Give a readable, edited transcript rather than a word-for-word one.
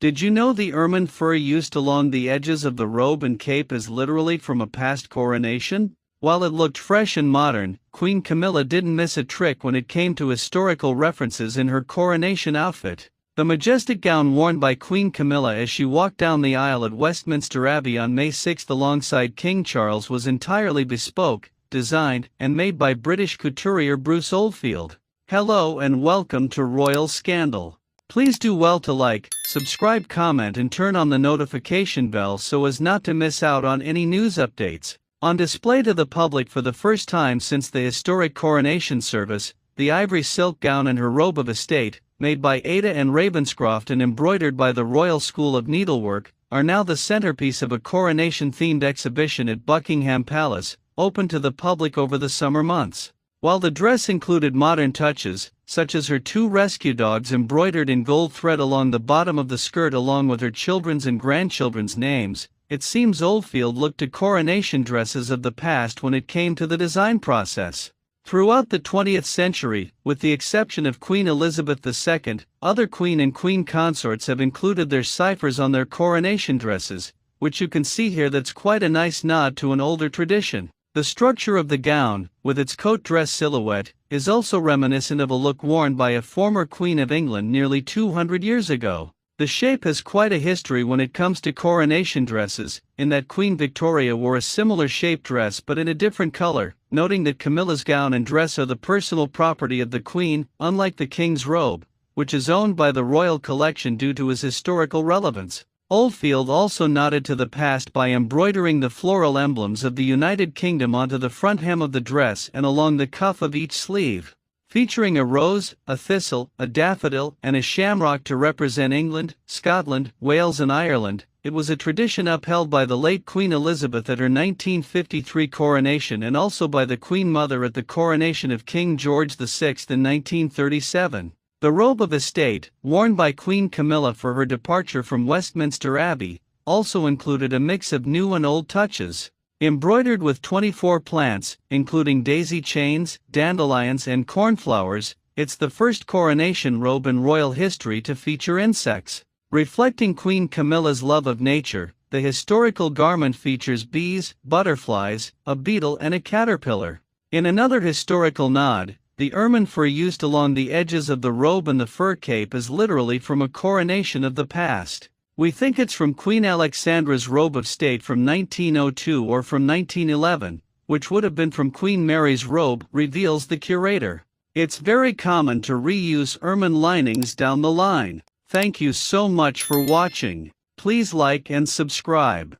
Did you know the ermine fur used along the edges of the robe and cape is literally from a past coronation? While it looked fresh and modern, Queen Camilla didn't miss a trick when it came to historical references in her coronation outfit. The majestic gown worn by Queen Camilla as she walked down the aisle at Westminster Abbey on May 6 alongside King Charles was entirely bespoke, designed, and made by British couturier Bruce Oldfield. Hello and welcome to Royal Scandal. Please do well to like, subscribe, comment and turn on the notification bell so as not to miss out on any news updates. On display to the public for the first time since the historic coronation service, the ivory silk gown and her robe of estate, made by Ada and Ravenscroft and embroidered by the Royal School of Needlework, are now the centerpiece of a coronation-themed exhibition at Buckingham Palace, open to the public over the summer months. While the dress included modern touches, such as her two rescue dogs embroidered in gold thread along the bottom of the skirt along with her children's and grandchildren's names, it seems Oldfield looked to coronation dresses of the past when it came to the design process. Throughout the 20th century, with the exception of Queen Elizabeth II, other queen and queen consorts have included their ciphers on their coronation dresses, which you can see here. That's quite a nice nod to an older tradition. The structure of the gown, with its coat dress silhouette, is also reminiscent of a look worn by a former Queen of England nearly 200 years ago. The shape has quite a history when it comes to coronation dresses, in that Queen Victoria wore a similar shaped dress but in a different color, noting that Camilla's gown and dress are the personal property of the Queen, unlike the King's robe, which is owned by the Royal Collection due to its historical relevance. Oldfield also nodded to the past by embroidering the floral emblems of the United Kingdom onto the front hem of the dress and along the cuff of each sleeve. Featuring a rose, a thistle, a daffodil, and a shamrock to represent England, Scotland, Wales and Ireland, it was a tradition upheld by the late Queen Elizabeth at her 1953 coronation and also by the Queen Mother at the coronation of King George VI in 1937. The robe of estate, worn by Queen Camilla for her departure from Westminster Abbey, also included a mix of new and old touches. Embroidered with 24 plants, including daisy chains, dandelions and cornflowers, it's the first coronation robe in royal history to feature insects. Reflecting Queen Camilla's love of nature, the historical garment features bees, butterflies, a beetle and a caterpillar. In another historical nod, the ermine fur used along the edges of the robe and the fur cape is literally from a coronation of the past. We think it's from Queen Alexandra's robe of state from 1902 or from 1911, which would have been from Queen Mary's robe, reveals the curator. It's very common to reuse ermine linings down the line. Thank you so much for watching. Please like and subscribe.